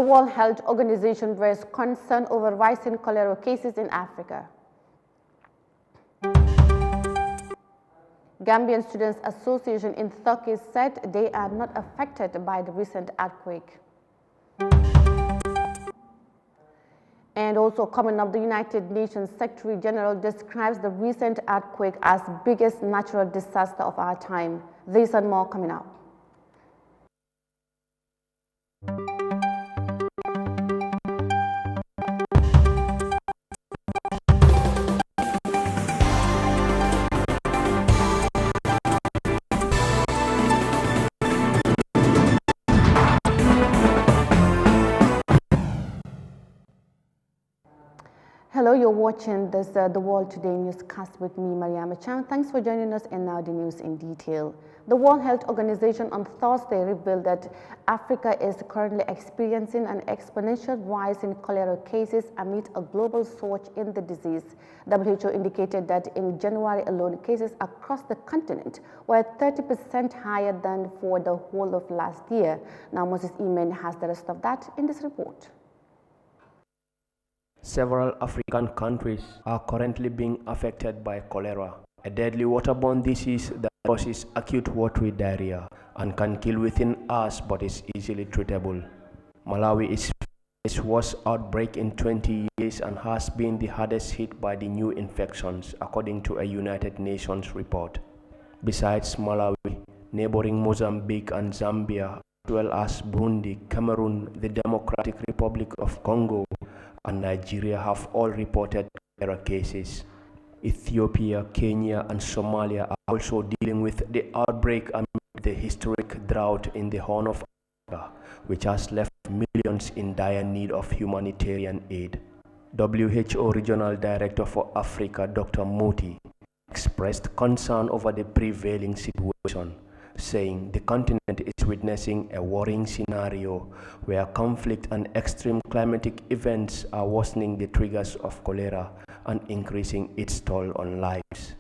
World Health Organization raised concern over rising cholera cases in Africa. Gambian Students Association in Turkey said they are not affected by the recent earthquake. And also coming up, the United Nations Secretary General describes the recent earthquake as biggest natural disaster of our time. This and more coming up. Hello, you're watching this The World Today newscast with me, Mariama Chan. Thanks for joining us, and now the news in detail. The World Health Organization on Thursday revealed that Africa is currently experiencing an exponential rise in cholera cases amid a global surge in the disease. WHO indicated that in January alone, cases across the continent were 30% higher than for the whole of last year. Now, Moses Imen has the rest of that in this report. Several African countries are currently being affected by cholera, a deadly waterborne disease that causes acute watery diarrhea and can kill within hours but is easily treatable. Malawi is its worst outbreak in 20 years and has been the hardest hit by the new infections, according to a United Nations report. Besides Malawi, neighboring Mozambique and Zambia, as well as Burundi, Cameroon, the Democratic Republic of Congo, and Nigeria have all reported cholera cases. Ethiopia, Kenya, and Somalia are also dealing with the outbreak amid the historic drought in the Horn of Africa, which has left millions in dire need of humanitarian aid. WHO Regional Director for Africa, Dr. Moti, expressed concern over the prevailing situation, saying the continent is witnessing a worrying scenario where conflict and extreme climatic events are worsening the triggers of cholera and increasing its toll on lives.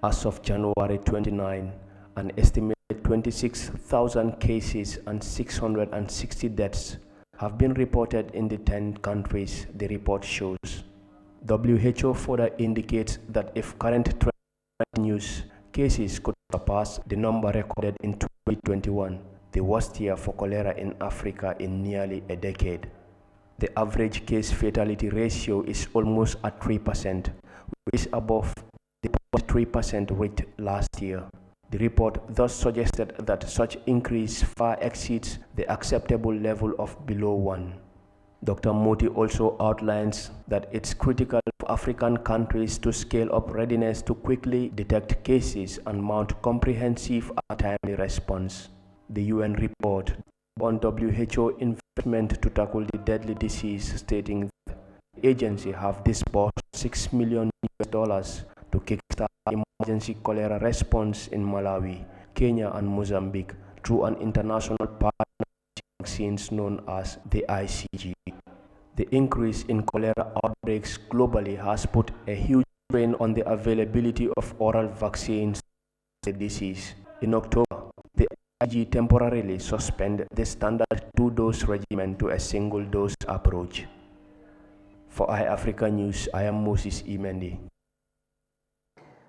As of January 29, an estimated 26,000 cases and 660 deaths have been reported in the 10 countries, the report shows. WHO further indicates that if current trend continues, cases could surpass the number recorded in 2021, the worst year for cholera in Africa in nearly a decade. The average case fatality ratio is almost at 3%, which is above the 0.3% rate last year. The report thus suggested that such increase far exceeds the acceptable level of below 1. Dr. Moti also outlines that it's critical for African countries to scale up readiness to quickly detect cases and mount comprehensive and timely response. The UN report on WHO investment to tackle the deadly disease, stating that the agency have disbursed $6 million to kickstart emergency cholera response in Malawi, Kenya, and Mozambique through an international partnership vaccines known as the ICG. The increase in cholera outbreaks globally has put a huge strain on the availability of oral vaccines for the disease. In October, the ICG temporarily suspended the standard 2-dose regimen to a single-dose approach. For Eyeafrica News, I am Moses Imendi.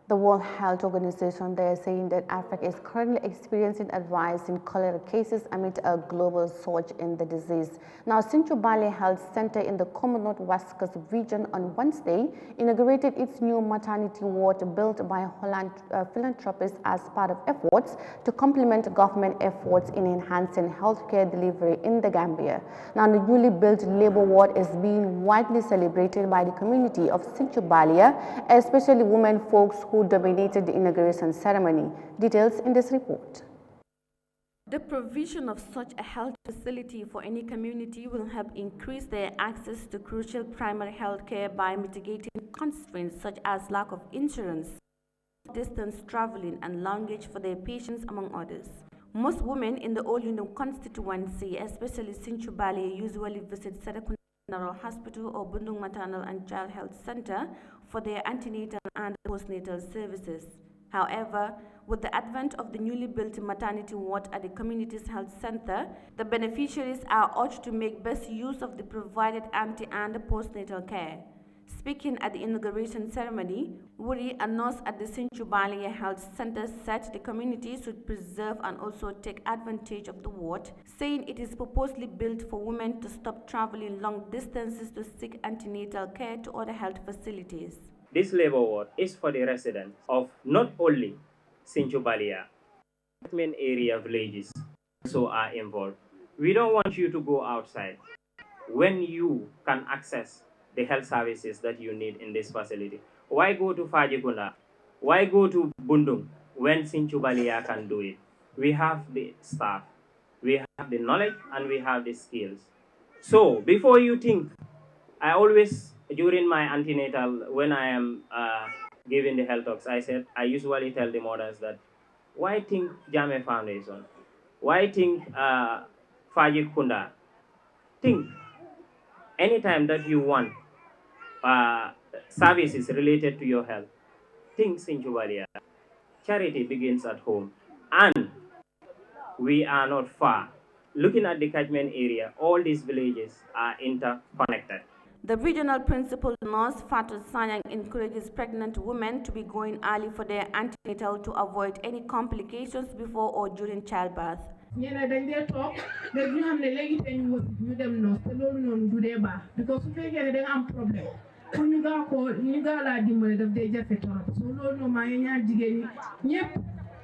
The World Health Organization, they are saying that Africa is currently experiencing a rise in cholera cases amid a global surge in the disease. Now, Sinchubale Health Center in the Commonwealth West Coast region on Wednesday inaugurated its new maternity ward built by Holland philanthropists as part of efforts to complement government efforts in enhancing healthcare delivery in the Gambia. Now, the newly built labor ward is being widely celebrated by the community of Sinchubale, especially women folks who dominated the inauguration ceremony. Details in this report. The provision of such a health facility for any community will help increase their access to crucial primary health care by mitigating constraints such as lack of insurance, distance traveling, and language for their patients, among others. Most women in the Old constituency, especially Sinchubale, usually visit Serekunda General Hospital or Bundung Maternal and Child Health Center for their antenatal and postnatal services. However, with the advent of the newly built maternity ward at the community's health center, the beneficiaries are urged to make best use of the provided ante and postnatal care. Speaking at the inauguration ceremony, Wuri, a nurse at the Sinchubalia Health Center, said the community should preserve and also take advantage of the ward, saying it is purposely built for women to stop traveling long distances to seek antenatal care to other health facilities. This labor ward is for the residents of not only Sinchubalia, catchment area villages also are involved. We don't want you to go outside when you can access the health services that you need in this facility. Why go to Fajikunda? Why go to Bundung when Sinchubalia can do it? We have the staff, we have the knowledge, and we have the skills. So before you think, I always, during my antenatal, when I am giving the health talks, I usually tell the mothers that, why think Jammeh Foundation? Why think Fajikunda? Think anytime that you want services related to your health, think Sinchubalia. Charity begins at home, and we are not far. Looking at the catchment area, all these villages are interconnected. The regional principal nurse Fatou Sanyang encourages pregnant women to be going early for their antenatal to avoid any complications before or during childbirth. ñene dañ dee toog léegi ñu xam ne léegi tey ñu wasi ñu dem noos te loolu noonu du dee baax because su fekkee ne da nga am problème pour ñu gaa laa dimbale daf dee jafe torop so loolu noonu maa ngi ñaan jigéen ñi ñëpp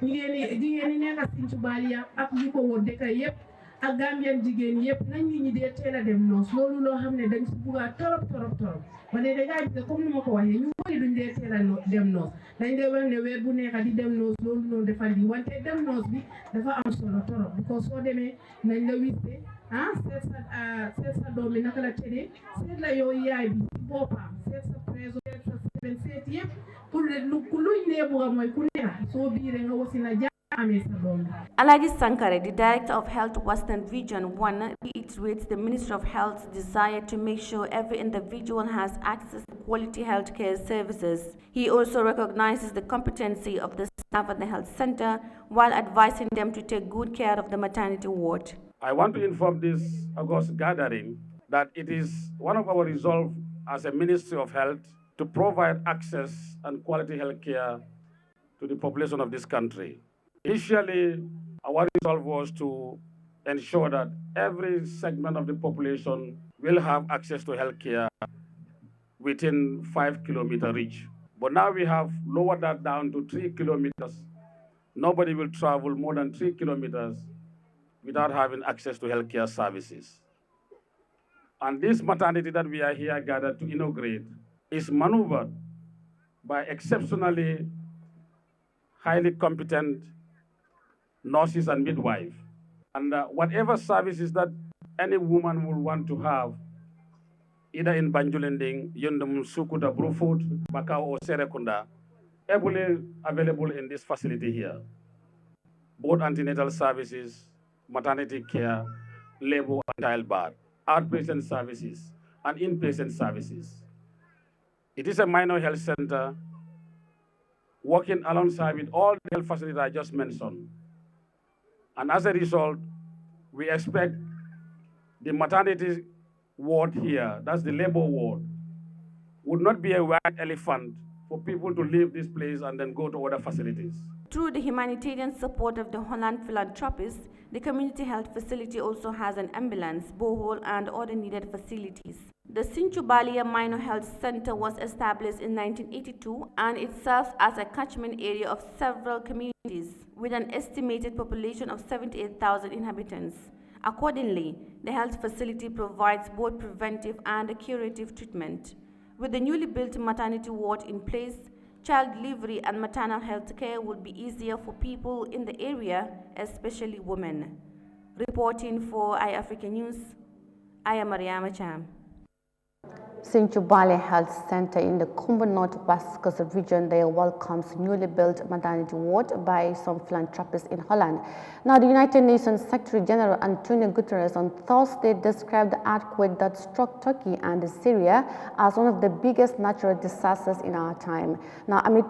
jigéen ñi nekk Sinchubalia ak ñu ko wër dëkk yëpp ak Gambian jigéen yëpp nañ ñi dee teel a dem noos loolu loo xam ne dañ si bugga torop ba dee dangaa gis comme ni ma ko waxee ñu bëri duñ dee teel a dem noos dañ dee wax ne weer bu nekk di dem noos loolu noonu dafa di wante dem noos bi dafa am solo torop because soo demee nañ la wiste seet sa doom bi naka la tëddee seet la yow yaay bi si boppam seet sa préso seet sa seben seet yëpp pour luñ dee bugga mooy ku nekk soo biiree nga wasi na Alaji Sankare, the Director of Health Western Region 1, reiterates the Ministry of Health's desire to make sure every individual has access to quality healthcare services. He also recognizes the competency of the staff at the health center while advising them to take good care of the maternity ward. I want to inform this August gathering that it is one of our resolve as a Ministry of Health to provide access and quality healthcare to the population of this country. Initially, our resolve was to ensure that every segment of the population will have access to healthcare within 5-kilometer reach. But now we have lowered that down to 3 kilometers. Nobody will travel more than 3 kilometers without having access to healthcare services. And this maternity that we are here gathered to inaugurate is maneuvered by exceptionally highly competent nurses and midwives. And whatever services that any woman will want to have, either in Banjulending, Yundum, Sukuta, Brufut, Bakau, or Serekunda, available in this facility here. Both antenatal services, maternity care, labor and childbirth, outpatient services, and inpatient services. It is a minor health center working alongside with all the health facilities I just mentioned. And as a result, we expect the maternity ward here, that's the labor ward, would not be a white elephant for people to leave this place and then go to other facilities. Through the humanitarian support of the Holland philanthropists, the community health facility also has an ambulance, borehole, and other needed facilities. The Sinchubalia Minor Health Center was established in 1982, and it serves as a catchment area of several communities with an estimated population of 78,000 inhabitants. Accordingly, the health facility provides both preventive and curative treatment. With the newly built maternity ward in place, child delivery and maternal health care will be easier for people in the area, especially women. Reporting for Eyeafrica News, I am Yahya Jammeh. Sinchubale Health Center in the Kumba Northwest Coast region there welcomes newly built maternity ward by some philanthropists in Holland. Now, the United Nations Secretary General Antonio Guterres on Thursday described the earthquake that struck Turkey and Syria as one of the biggest natural disasters in our time. Now, amid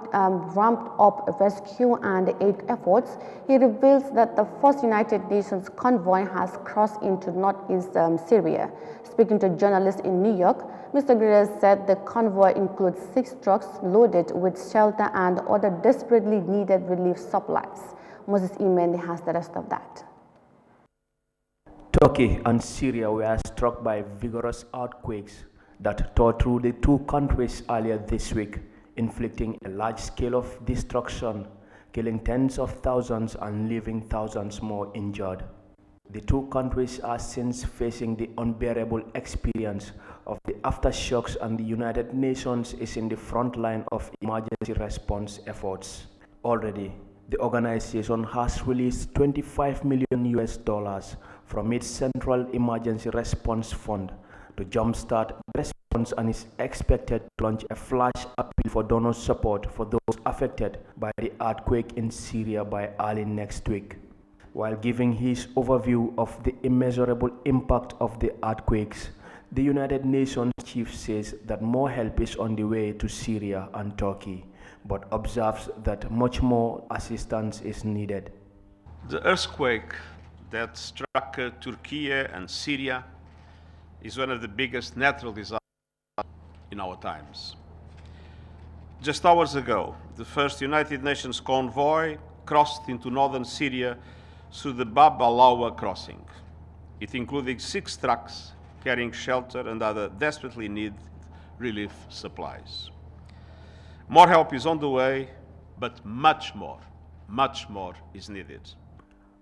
ramped up rescue and aid efforts, he reveals that the first United Nations convoy has crossed into northeast Syria. Speaking to journalists in New York, Mr. Guterres said the convoy includes 6 trucks loaded with shelter and other desperately needed relief supplies. Moses Imendi has the rest of that. Turkey and Syria were struck by vigorous earthquakes that tore through the two countries earlier this week, inflicting a large scale of destruction, killing tens of thousands and leaving thousands more injured. The two countries are since facing the unbearable experience of the aftershocks, and the United Nations is in the front line of emergency response efforts. Already, the organization has released $25 million from its Central Emergency Response Fund to jumpstart the response and is expected to launch a flash appeal for donor support for those affected by the earthquake in Syria by early next week. While giving his overview of the immeasurable impact of the earthquakes, the United Nations chief says that more help is on the way to Syria and Turkey, but observes that much more assistance is needed. The earthquake that struck Turkey and Syria is one of the biggest natural disasters in our times. Just hours ago, the first United Nations convoy crossed into northern Syria through the Bab al-Awa crossing. It included 6 trucks carrying shelter and other desperately needed relief supplies. More help is on the way, but much more is needed.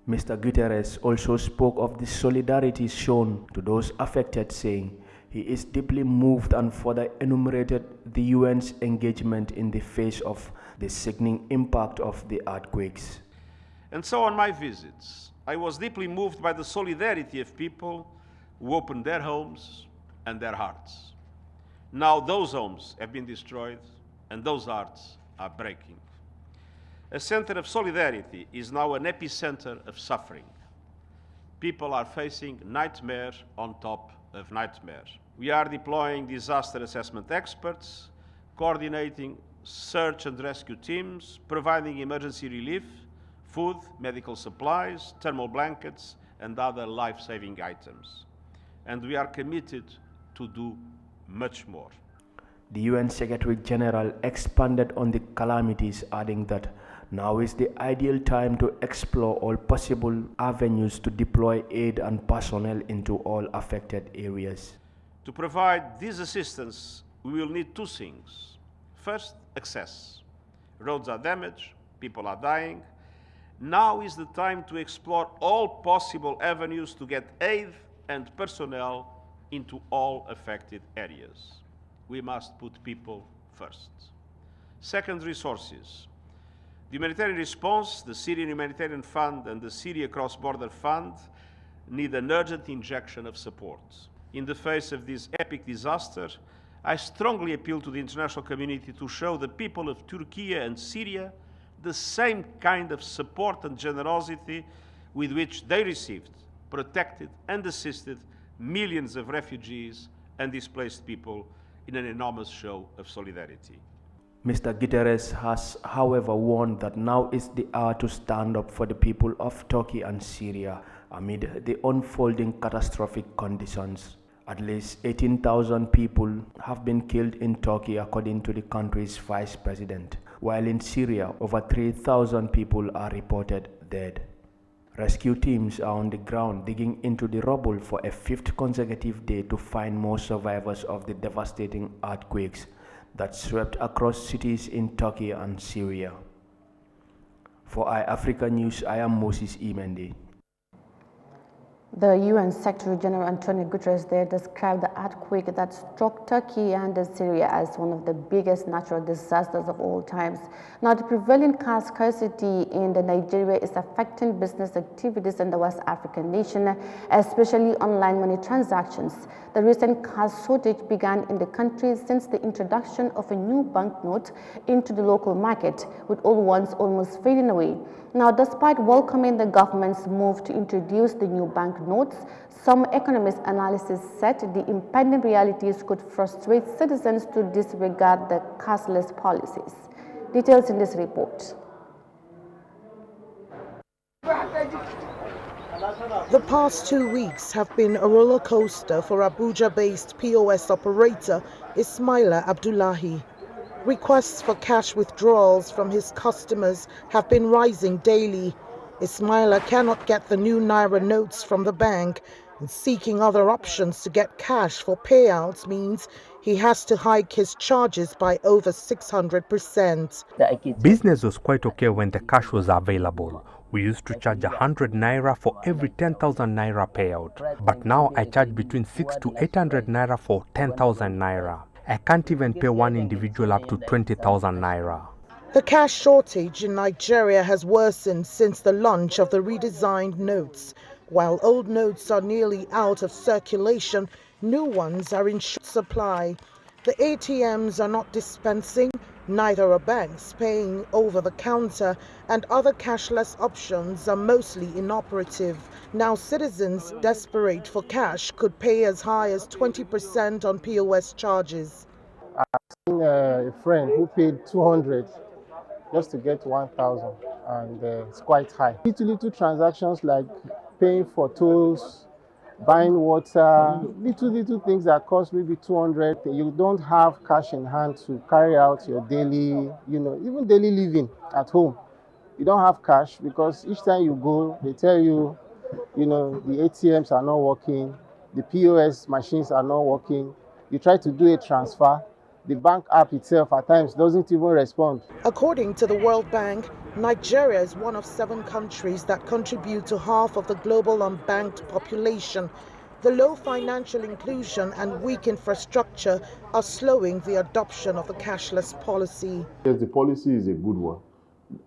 Mr. Guterres also spoke of the solidarity shown to those affected, saying he is deeply moved, and further enumerated the UN's engagement in the face of the sickening impact of the earthquakes. And so on my visits, I was deeply moved by the solidarity of people who opened their homes and their hearts. Now those homes have been destroyed and those hearts are breaking. A center of solidarity is now an epicenter of suffering. People are facing nightmare on top of nightmare. We are deploying disaster assessment experts, coordinating search and rescue teams, providing emergency relief, food, medical supplies, thermal blankets, and other life-saving items. And we are committed to do much more. The UN Secretary General expanded on the calamities, adding that now is the ideal time to explore all possible avenues to deploy aid and personnel into all affected areas. To provide this assistance, we will need 2 things. First, access. Roads are damaged, people are dying. Now is the time to explore all possible avenues to get aid and personnel into all affected areas. We must put people first. Second, resources. The humanitarian response, the Syrian Humanitarian Fund and the Syria Cross-Border Fund need an urgent injection of support. In the face of this epic disaster, I strongly appeal to the international community to show the people of Turkey and Syria the same kind of support and generosity with which they received, protected and assisted millions of refugees and displaced people in an enormous show of solidarity. Mr. Guterres has, however, warned that now is the hour to stand up for the people of Turkey and Syria amid the unfolding catastrophic conditions. At least 18,000 people have been killed in Turkey, according to the country's vice president, while in Syria, over 3,000 people are reported dead. Rescue teams are on the ground digging into the rubble for a 5th consecutive day to find more survivors of the devastating earthquakes that swept across cities in Turkey and Syria. For Eyeafrica News, I am Moses Imendi. The UN Secretary General Antonio Guterres there described the earthquake that struck Turkey and Syria as one of the biggest natural disasters of all times. Now, the prevailing cash scarcity in Nigeria is affecting business activities in the West African nation, especially online money transactions. The recent cash shortage began in the country since the introduction of a new banknote into the local market, with old ones almost fading away. Now, despite welcoming the government's move to introduce the new banknotes, some economist analysis said the impending realities could frustrate citizens to disregard the cashless policies. Details in this report. The past 2 weeks have been a roller coaster for Abuja-based POS operator Ismaila Abdullahi. Requests for cash withdrawals from his customers have been rising daily. Ismaila cannot get the new Naira notes from the bank, and seeking other options to get cash for payouts means he has to hike his charges by over 600%. Business was quite okay when the cash was available. We used to charge 100 Naira for every 10,000 Naira payout. But now I charge between 600 to 800 Naira for 10,000 Naira. I can't even pay one individual up to 20,000 Naira. The cash shortage in Nigeria has worsened since the launch of the redesigned notes. While old notes are nearly out of circulation, new ones are in short supply. The ATMs are not dispensing, neither are banks paying over the counter, and other cashless options are mostly inoperative. Now citizens desperate for cash could pay as high as 20% on POS charges. I've seen a friend who paid 200 just to get 1,000, and it's quite high. Little transactions like paying for tolls, buying water, little things that cost maybe 200. You don't have cash in hand to carry out your daily, even daily living at home. You don't have cash because each time you go, they tell you, the ATMs are not working, the POS machines are not working. You try to do a transfer, the bank app itself at times doesn't even respond. According to the World Bank, Nigeria is one of 7 countries that contribute to half of the global unbanked population. The low financial inclusion and weak infrastructure are slowing the adoption of the cashless policy. Yes, the policy is a good one.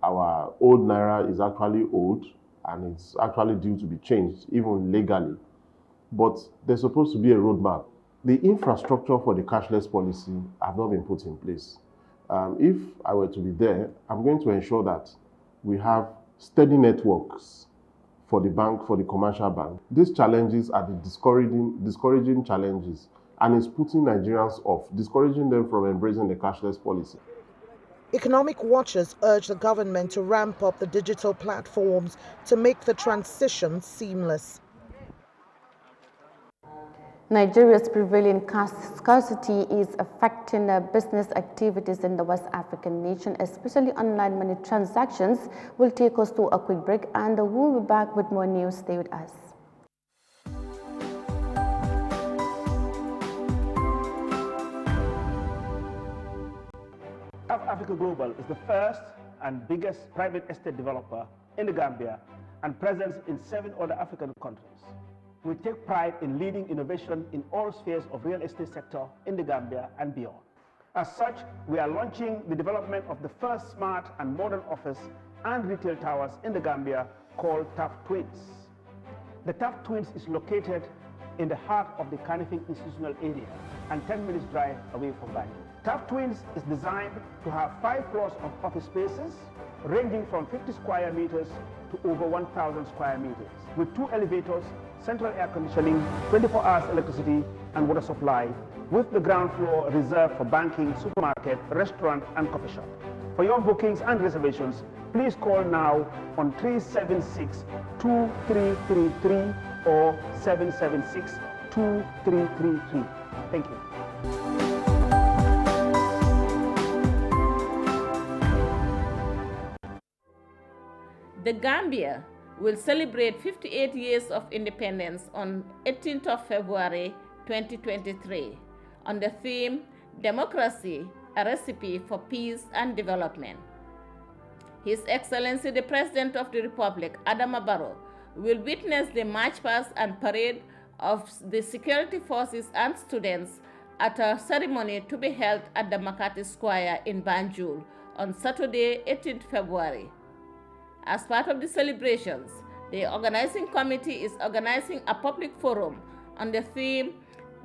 Our old Naira is actually old and it's actually due to be changed, even legally. But there's supposed to be a roadmap. The infrastructure for the cashless policy have not been put in place. If I were to be there, I'm going to ensure that we have steady networks for the bank, for the commercial bank. These challenges are the discouraging challenges, and it's putting Nigerians off, discouraging them from embracing the cashless policy. Economic watchers urge the government to ramp up the digital platforms to make the transition seamless. Nigeria's prevailing cash scarcity is affecting business activities in the West African nation, especially online money transactions. We'll take us to a quick break and we'll be back with more news. Stay with us. Eyeafrica Global is the first and biggest private estate developer in the Gambia and present in 7 other African countries. We take pride in leading innovation in all spheres of real estate sector in the Gambia and beyond. As such, we are launching the development of the first smart and modern office and retail towers in the Gambia called TAF Twins. The TAF Twins is located in the heart of the Kanifing institutional area and 10 minutes drive away from Banjul. TAF Twins is designed to have 5 floors of office spaces ranging from 50 square meters to over 1,000 square meters with 2 elevators, central air conditioning, 24 hours electricity and water supply, with the ground floor reserved for banking, supermarket, restaurant and coffee shop. For your bookings and reservations, please call now on 376-2333 or 776-2333. Thank you. The Gambia will celebrate 58 years of independence on 18th of February 2023 on the theme Democracy, a Recipe for Peace and Development. His Excellency the President of the Republic, Adama Barrow, will witness the march past and parade of the security forces and students at a ceremony to be held at the Makati Square in Banjul on Saturday, 18th February. As part of the celebrations, the organizing committee is organizing a public forum on the theme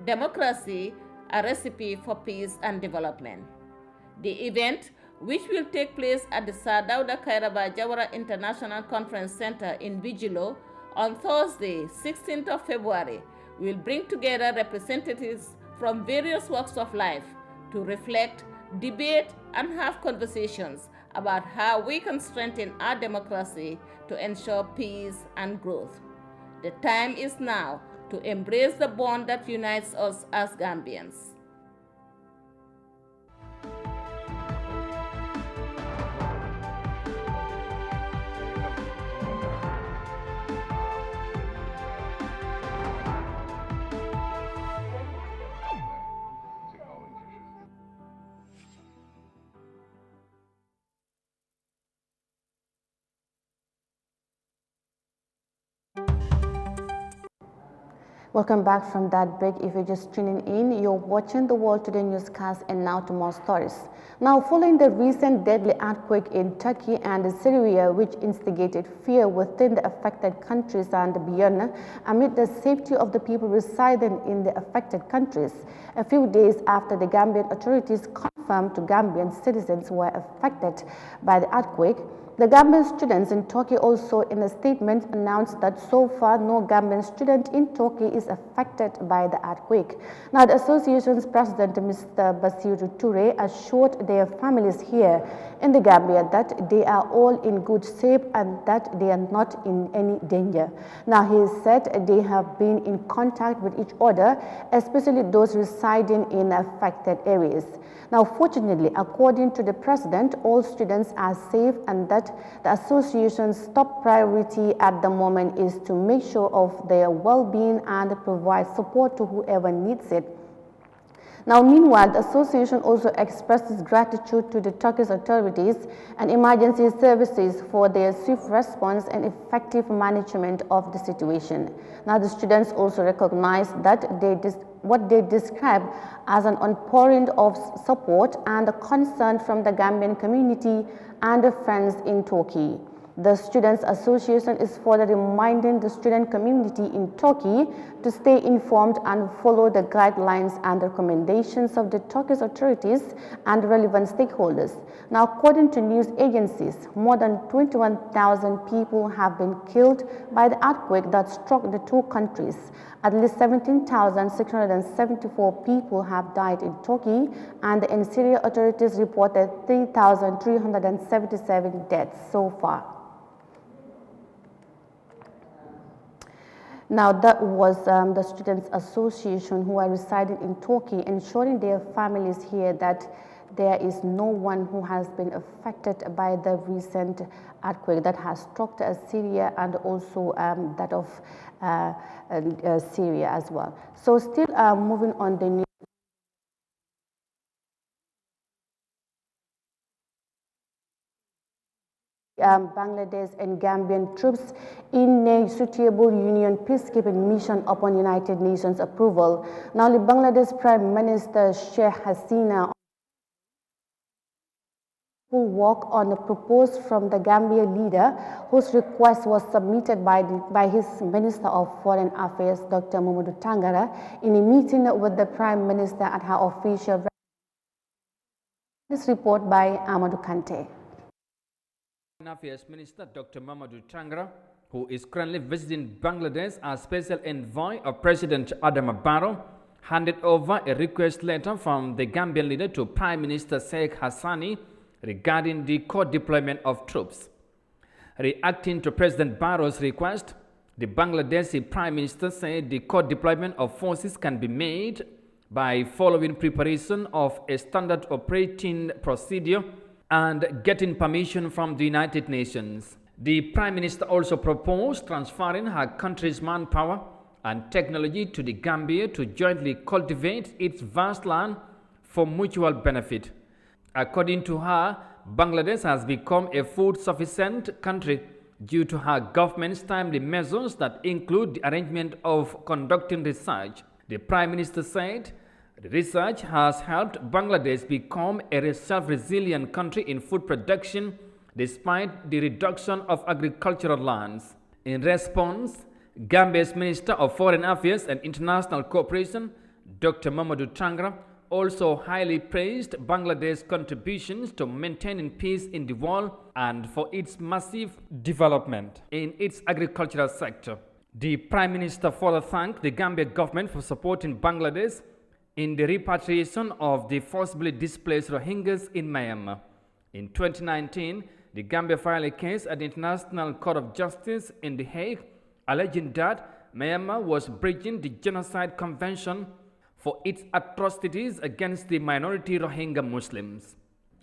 Democracy, a Recipe for Peace and Development. The event, which will take place at the Sir Dawda Kairaba Jawara International Conference Center in Bijilo on Thursday, 16th of February, will bring together representatives from various walks of life to reflect, debate, and have conversations about how we can strengthen our democracy to ensure peace and growth. The time is now to embrace the bond that unites us as Gambians. Welcome back from that break. If you're just tuning in, you're watching the World Today newscast, and now to more stories. Now, following the recent deadly earthquake in Turkey and Syria, which instigated fear within the affected countries and beyond, amid the safety of the people residing in the affected countries, a few days after the Gambian authorities confirmed to Gambian citizens who were affected by the earthquake, the Gambian students in Turkey also, in a statement, announced that so far no Gambian student in Turkey is affected by the earthquake. Now, the association's president, Mr. Basiru Toure, assured their families here in the Gambia that they are all in good shape and that they are not in any danger. Now, he said they have been in contact with each other, especially those residing in affected areas. Now, fortunately, according to the president, all students are safe, and that the association's top priority at the moment is to make sure of their well-being and provide support to whoever needs it. Now, meanwhile, the association also expresses gratitude to the Turkish authorities and emergency services for their swift response and effective management of the situation. Now, the students also recognize that what they describe as an outpouring of support and concern from the Gambian community and friends in Turkey. The Students Association is further reminding the student community in Turkey to stay informed and follow the guidelines and recommendations of the Turkish authorities and relevant stakeholders. Now, according to news agencies, more than 21,000 people have been killed by the earthquake that struck the two countries. At least 17,674 people have died in Turkey, and the Syria authorities reported 3,377 deaths so far. Now, that was the Students Association who are residing in Turkey, ensuring their families here that there is no one who has been affected by the recent earthquake that has struck Syria and also that of Syria as well. So still moving on the news. Bangladesh and Gambian troops in a suitable union peacekeeping mission upon United Nations approval. Now, the Bangladesh Prime Minister Sheikh Hasina will work on a proposal from the Gambia leader, whose request was submitted by his Minister of Foreign Affairs, Dr. Mamadou Tangara, in a meeting with the Prime Minister at her official residence. This report by Amadou Kante. Affairs Minister Dr. Mamadou Tangara, who is currently visiting Bangladesh as special envoy of President Adama Barrow, handed over a request letter from the Gambian leader to Prime Minister Sheikh Hassani regarding the co-deployment of troops. Reacting to President Barrow's request, the Bangladeshi Prime Minister said the co-deployment of forces can be made by following preparation of a standard operating procedure and getting permission from the United Nations. The Prime Minister also proposed transferring her country's manpower and technology to the Gambia to jointly cultivate its vast land for mutual benefit. According to her, Bangladesh has become a food-sufficient country due to her government's timely measures that include the arrangement of conducting research. The Prime Minister said the research has helped Bangladesh become a self-resilient country in food production despite the reduction of agricultural lands. In response, Gambia's Minister of Foreign Affairs and International Cooperation, Dr. Mamadou Tangra, also highly praised Bangladesh's contributions to maintaining peace in the world and for its massive development in its agricultural sector. The Prime Minister further thanked the Gambia government for supporting Bangladesh in the repatriation of the forcibly displaced Rohingyas in Myanmar. In 2019, the Gambia filed a case at the International Court of Justice in The Hague, alleging that Myanmar was breaching the Genocide Convention for its atrocities against the minority Rohingya Muslims.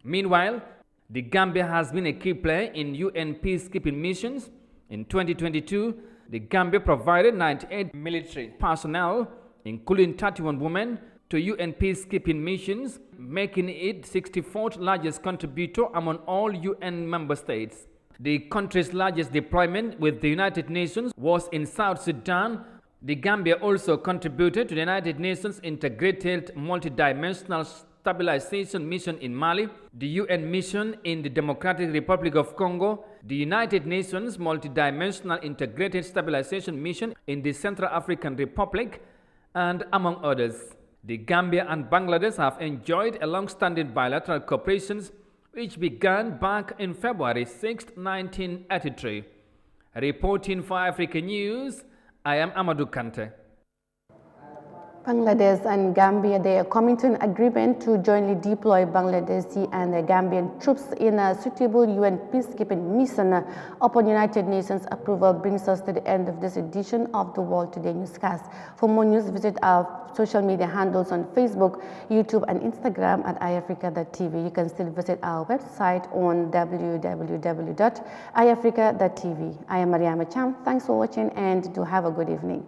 Meanwhile, the Gambia has been a key player in UN peacekeeping missions. In 2022, the Gambia provided 98 military personnel, including 31 women, to UN peacekeeping missions, making it 64th largest contributor among all UN member states. The country's largest deployment with the United Nations was in South Sudan. The Gambia also contributed to the United Nations Integrated Multidimensional Stabilization Mission in Mali, the UN mission in the Democratic Republic of Congo, the United Nations Multidimensional Integrated Stabilization Mission in the Central African Republic, and among others. The Gambia and Bangladesh have enjoyed a long-standing bilateral cooperation which began back in February 6, 1983. Reporting for Africa News, I am Amadou Kante. Bangladesh and Gambia, they are coming to an agreement to jointly deploy Bangladeshi and Gambian troops in a suitable UN peacekeeping mission upon United Nations approval. Brings us to the end of this edition of the World Today newscast. For more news, visit our social media handles on Facebook, YouTube, and Instagram at Eyeafrica.tv. You can still visit our website on www.eyeafrica.tv. I am Mariama Cham. Thanks for watching and do have a good evening.